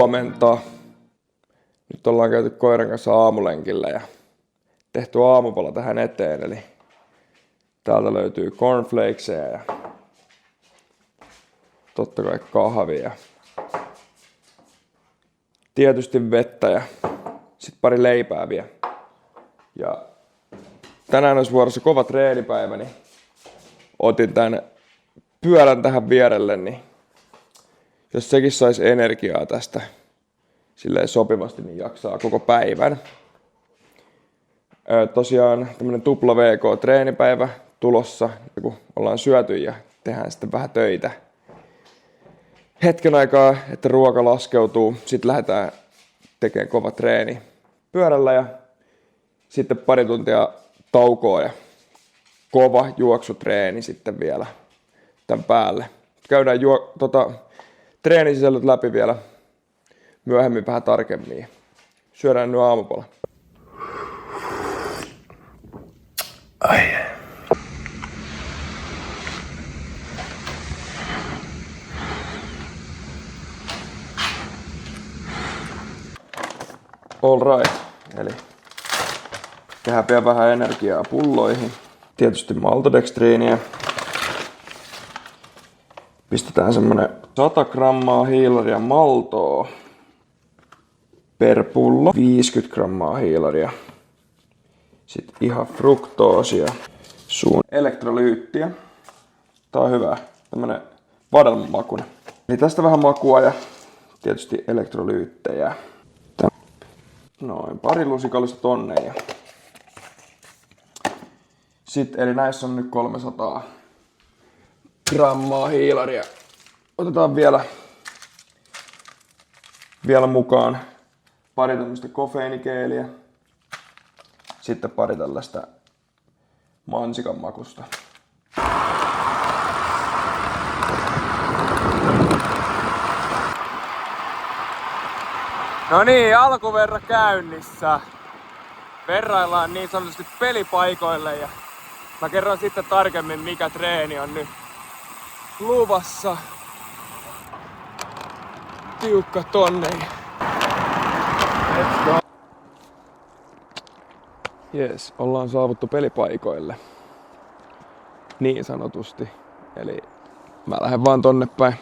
Huomenta. Nyt ollaan käyty koiran kanssa aamulenkillä ja tehty aamupala tähän eteen. Eli täältä löytyy cornflakesia ja totta kai kahvia. Tietysti vettä ja sit pari leipää vielä. Ja tänään olisi vuorossa kova treenipäivä, niin otin tän pyörän tähän vierelle, niin jos sekin saisi energiaa tästä silleen sopivasti, niin jaksaa koko päivän. Tosiaan tämmönen tupla VK-treenipäivä tulossa, kun ollaan syöty ja tehdään sitten vähän töitä hetken aikaa, että ruoka laskeutuu. Sitten lähdetään tekemään kova treeni pyörällä ja sitten pari tuntia taukoa ja kova juoksutreeni sitten vielä tämän päälle. Käydään treenisisällöt läpi vielä myöhemmin vähän tarkemmin. Syödään nyt aamupala. Ai. All right. Eli tehdään vielä vähän energiaa pulloihin. Tietysti maltodextriiniä. Pistetään semmonen 100 grammaa hiilaria maltoa per pullo. 50 grammaa hiilaria. Sitten ihan fruktoosia. Suun elektrolyyttiä. Tää on hyvä. Tämmönen vadelmamakuinen. Eli tästä vähän makua ja tietysti elektrolyyttejä. Noin pari lusikallista tonneja. Sitten eli näissä on nyt 300 grammaa hiilaria. Otetaan vielä mukaan pari tämmöistä kofeiinikeeliä. Sitten pari tällaista mansikan makusta. No niin, alkuverra käynnissä. Verraillaan niin sanotusti pelipaikoille ja mä kerron sitten tarkemmin mikä treeni on nyt luvassa. Tiukka tonne. Let's go. Jees, ollaan saavuttu pelipaikoille. Niin sanotusti. Eli mä lähden vaan tonne päin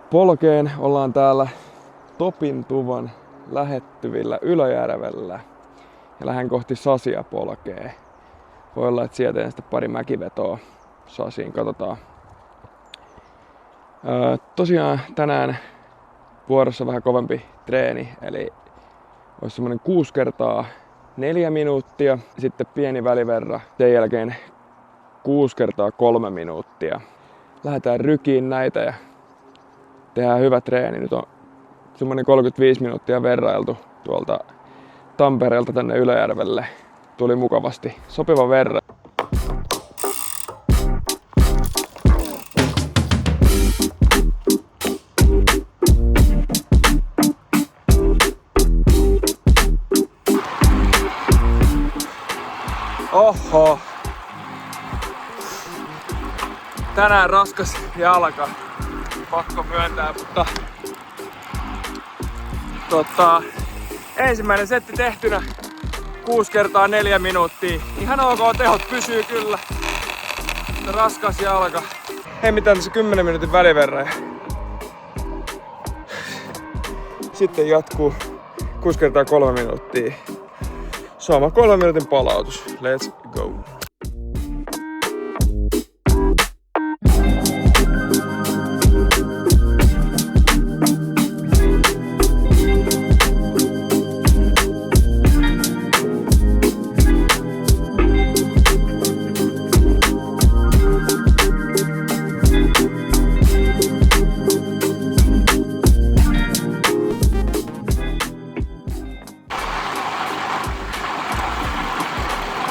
polkeen. Ollaan täällä Topintuvan lähettyvillä Ylöjärvellä. Ja lähden kohti Sasia polkee. Voi olla, että sieltä sitten pari mäkivetoa Sasiin, katsotaan. Tosiaan tänään vuorossa vähän kovempi treeni, eli olisi semmonen 6 kertaa 4 minuuttia, sitten pieni väliverra, sen jälkeen 6 kertaa 3 minuuttia. Lähdetään rykiin näitä ja tehdään hyvä treeni. Nyt on semmonen 35 minuuttia verrailtu tuolta Tampereelta tänne Ylöjärvelle. Tuli mukavasti. Sopiva verran. Oho. Tänään raskas jalka. Pakko myöntää, mutta ensimmäinen setti tehtynä 6 kertaa 4 minuuttia. Ihan ok, tehot pysyy kyllä. Raskas jalka. Ei mitään tässä 10 minuutin väliverran. Sitten jatkuu 6 kertaa 3 minuuttia. Sama 3 minuutin palautus. Let's go.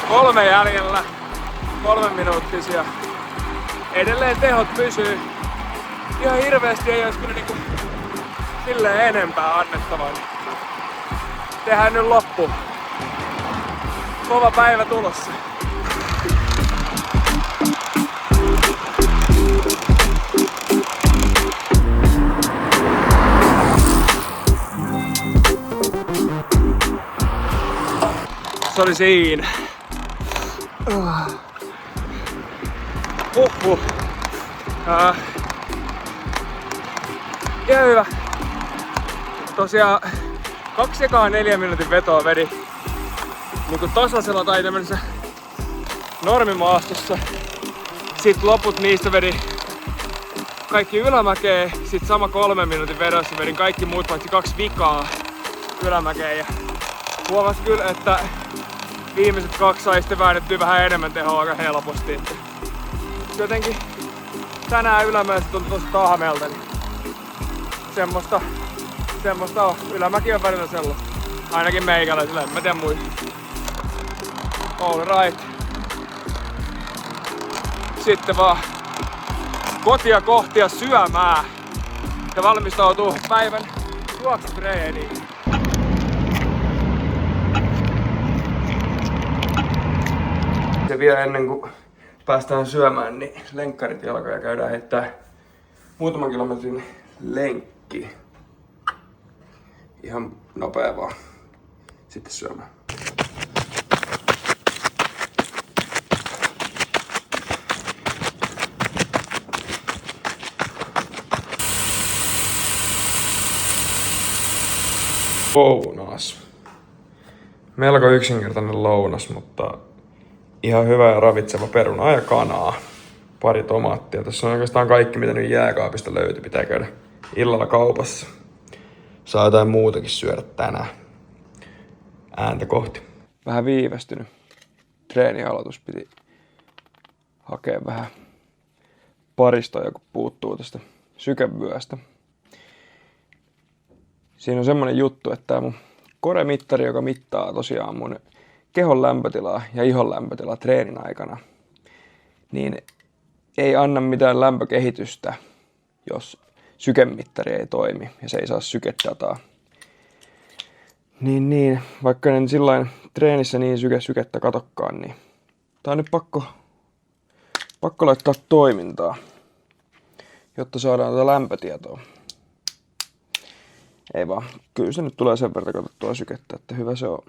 Kolme jäljellä, 3 minuuttisia. Edelleen tehot pysyy. Ihan hirveesti ei ois kyllä niinku silleen enempää annettavaa. Tehdään nyt loppu. Kova päivä tulossa. Se oli siinä. Ihan hyvä. Tosiaan 2 ekaa 4 minuutin vetoa vedi niinku tasaisella tai tämmöisessä normimaastossa. Sitten loput niistä vedi kaikki ylämäkeä. Sitten sama 3 minuutin vedossa vedin kaikki muut paitsi 2 vikaa ylämäkeä. Ja huomas kyllä, että viimeiset 2 sai sitten väännettyä vähän enemmän tehoa aika helposti. Jotenkin tänään ylämäessä tuntui tosi tahmeelta. Niin semmoista on. Ylämäki on välillä sellaista. Ainakin meikäläisillä, en mä tiedä muita. All right. Sitten vaan kotia kohti ja syömään. Ja valmistautuu päivän juoksutreeniin. Se vielä ennen kuin päästään syömään, niin lenkkarit jalkoja käydään heittää muutaman kilometrin lenkki. Ihan nopea vaan. Sitten syömään. Lounas. Melko yksinkertainen lounas, mutta ihan hyvä ja ravitseva peruna ja kanaa. Pari tomaattia. Tässä on oikeastaan kaikki, mitä nyt jääkaapista löytyy. Pitää käydä illalla kaupassa. Saa jotain muutakin syödä tänään. Ääntä kohti. Vähän viivästynyt. Treenialoitus piti hakea vähän paristoja, kun puuttuu tästä sykevyöstä. Siinä on semmonen juttu, että tää mun koremittari, joka mittaa tosiaan mun kehon lämpötilaa ja ihon lämpötilaa treenin aikana, niin ei anna mitään lämpökehitystä, jos sykemittari ei toimi ja se ei saa sykedataa. Niin, vaikka en sillain treenissä niin sykettä katokkaan, niin tää on nyt pakko laittaa toimintaa, jotta saadaan tätä lämpötietoa. Ei vaan, kyllä se nyt tulee sen verran katsottua sykettä, että hyvä se on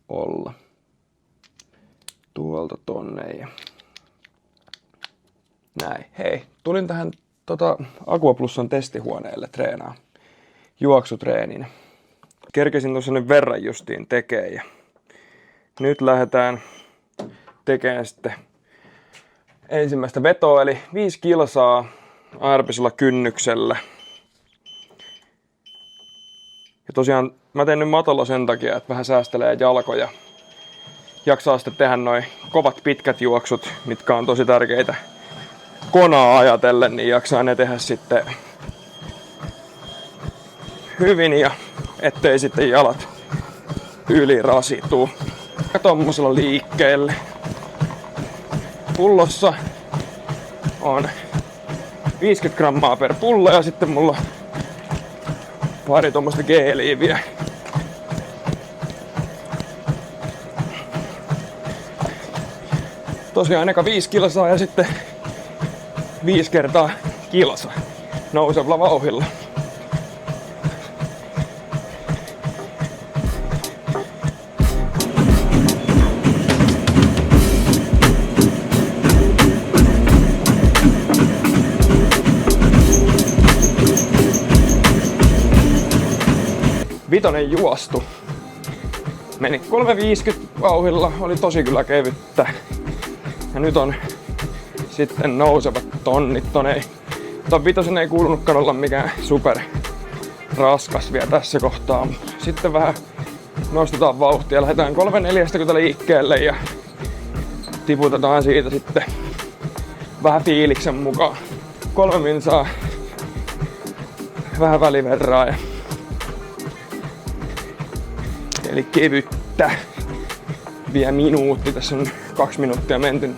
olla. Tuolta tonne ja näin. Hei, tulin tähän Aqua Plusan testihuoneelle treenaa juoksutreenin. Kerkesin tuossa nyt verran justiin tekee ja nyt lähdetään tekemään sitten ensimmäistä vetoa, eli 5 kilsaa aerobisella kynnyksellä. Ja tosiaan mä teen nyt matolla sen takia, että vähän säästelee jalkoja. Jaksaa sitten tehdä noin kovat pitkät juoksut, mitkä on tosi tärkeitä konaa ajatellen, niin jaksaa ne tehdä sitten hyvin ja ettei sitten jalat ylirasitu. Ja tommosella liikkeelle. Pullossa on 50 grammaa per pullo ja sitten mulla pari tommoista geeliä vielä. Tosiaan eka 5 kilsaa ja sitten 5 kertaa kilsa nousevalla vauhdilla. Vitonen juostu. Meni 3.50 vauhdilla, oli tosi kyllä kevyttä. Ja nyt on sitten nousevat tonnit. Ton vitosen ei kuulunutkaan olla mikään super raskas vielä tässä kohtaa. Sitten vähän nostetaan vauhtia, lähdetään 3.40 liikkeelle ja tiputetaan siitä sitten vähän fiiliksen mukaan. 3 minsaa vähän väliverraa. Eli kevyttä. Vielä minuutti, tässä on 2 minuuttia menty.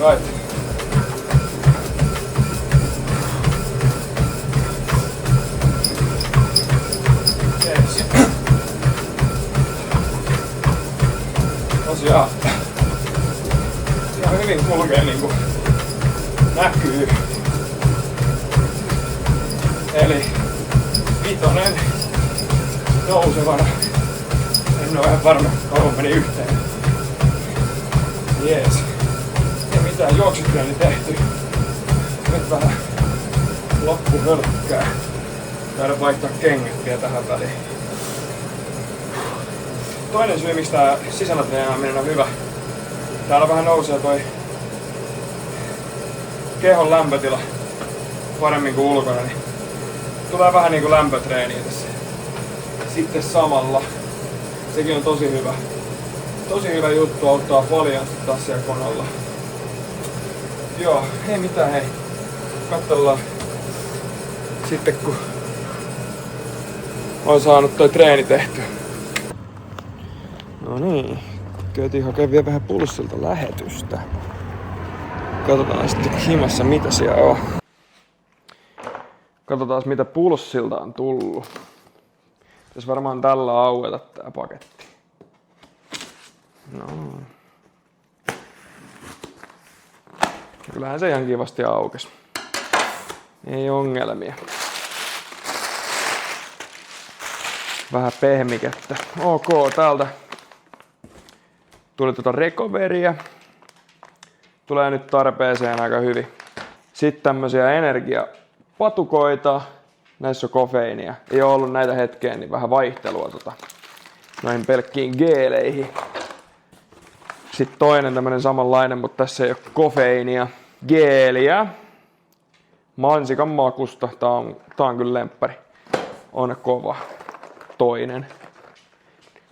Alright. Yes. Tosiaan. Ihan hyvin kulkee niinku näkyy. Eli vitonen nousevana. En oo ihan varma, kauan meni yhteen. Jees. Ei mitään juoksutreeni tehty. Nyt vähän loppuhölkkää. Käydä vaihtaa kengät vielä tähän väliin. Toinen syy, miksi tää sisällä treenaaminen on hyvä. Täällä vähän nousee toi kehon lämpötila paremmin kuin ulkona, niin tulee vähän niinku lämpötreeniä tässä sitten samalla. Sekin on tosi hyvä. Tosi hyvä juttu, auttaa paljon taas siellä konolla. Joo, ei mitään, hei. Katsellaan sitten kun on saanut toi treeni tehtyä. No niin, käytiin hakemaan vielä vähän pulssilta lähetystä. Katsotaan sitten himassa mitä siellä on. Katsotaan mitä pulssilta on tullut. Tässä varmaan tällä aueta tää paketti. No. Kyllähän se ihan kivasti aukesi. Ei ongelmia. Vähän pehmikettä. Ok, täältä tuli recoveria. Tulee nyt tarpeeseen aika hyvin. Sitten tämmösiä energiapatukoita. Näissä on kofeiinia. Ei ole ollut näitä hetkeen, niin vähän vaihtelua noihin pelkkiin geeleihin. Sitten toinen tämmönen samanlainen, mutta tässä ei ole kofeiinia. Geeliä. Mansikan makusta. Tää on kyllä lemppari. On kova. Toinen.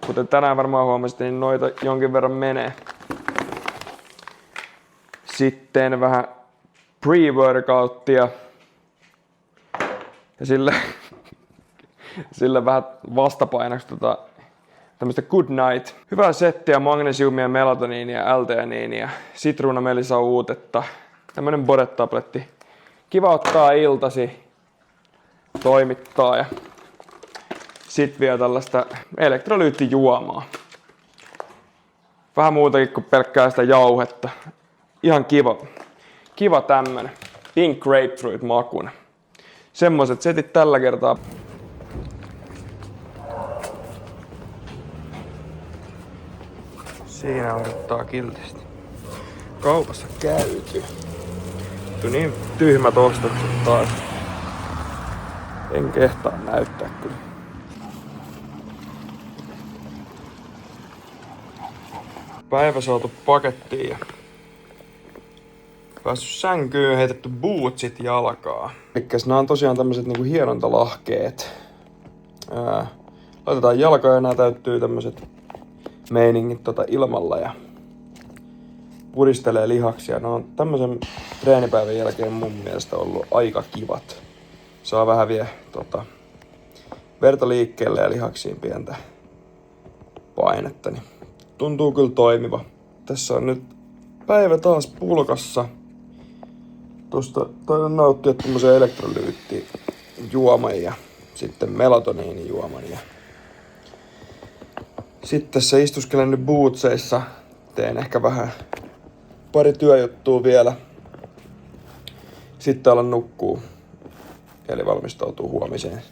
Kuten tänään varmaan huomasitte, niin noita jonkin verran menee. Sitten vähän pre-workouttia. Ja sillä vähän vastapainoksi tämmöistä Good Night. Hyvää settiä, magnesiumia, melatoniinia, L-teaniinia, sitruunamelisauutetta. Tämmönen bode-tabletti. Kiva ottaa iltasi, toimittaa ja sit vielä tällaista elektrolyyttijuomaa. Vähän muutakin kuin pelkkää sitä jauhetta. Ihan kiva tämmönen. Pink grapefruit makuna. Semmoiset setit tällä kertaa. Siinä odottaa kiltisti. Kaupassa käyty. Niin tyhmät ostokset taas. En kehtaa näyttää kyllä. Päivä saatu pakettiin ja päässyt sänkyyn, heitetty bootsit jalkaa. Elikkäs nää on tosiaan tämmöset niinku hierontalahkeet. Laitetaan jalkaa ja nää täyttyy tämmöset meiningit ilmalla ja puristelee lihaksia. Ne on tämmösen treenipäivän jälkeen mun mielestä ollut aika kivat. Saa vähän vie verta liikkeelle ja lihaksiin pientä painetta. Niin tuntuu kyllä toimiva. Tässä on nyt päivä taas pulkassa. Tuosta taidan nauttia tämmösen elektrolyyttijuoman ja sitten melatoniinijuoman. Ja sitten tässä istuskelen nyt bootseissa. Teen ehkä vähän pari työjuttua vielä. Sitten alan nukkuu. Eli valmistautuu huomiseen.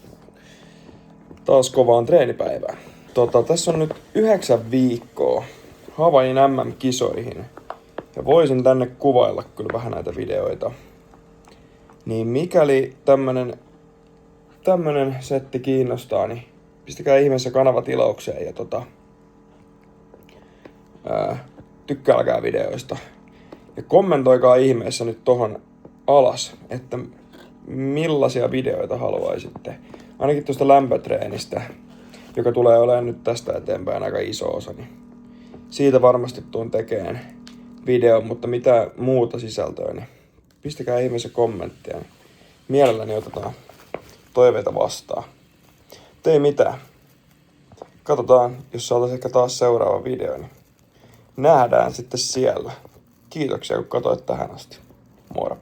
Taas kovaan treenipäivään. Tässä on nyt 9 viikkoa Havain MM-kisoihin. Ja voisin tänne kuvailla kyllä vähän näitä videoita. Niin mikäli tämmönen setti kiinnostaa, niin pistäkää ihmeessä kanava tilaukseen ja tykkääkää videoista. Ja kommentoikaa ihmeessä nyt tohon alas, että millaisia videoita haluaisitte. Ainakin tuosta lämpötreenistä, joka tulee olemaan nyt tästä eteenpäin aika iso osa, niin siitä varmasti tuun tekemään video, mutta mitä muuta sisältöä, niin pistäkää ihmeessä kommentteja. Niin mielelläni otetaan toiveita vastaan. Ei mitään. Katsotaan, jos saataisiin ehkä taas seuraava video, niin nähdään sitten siellä. kiitoksia kun katsoit tähän asti. Moro!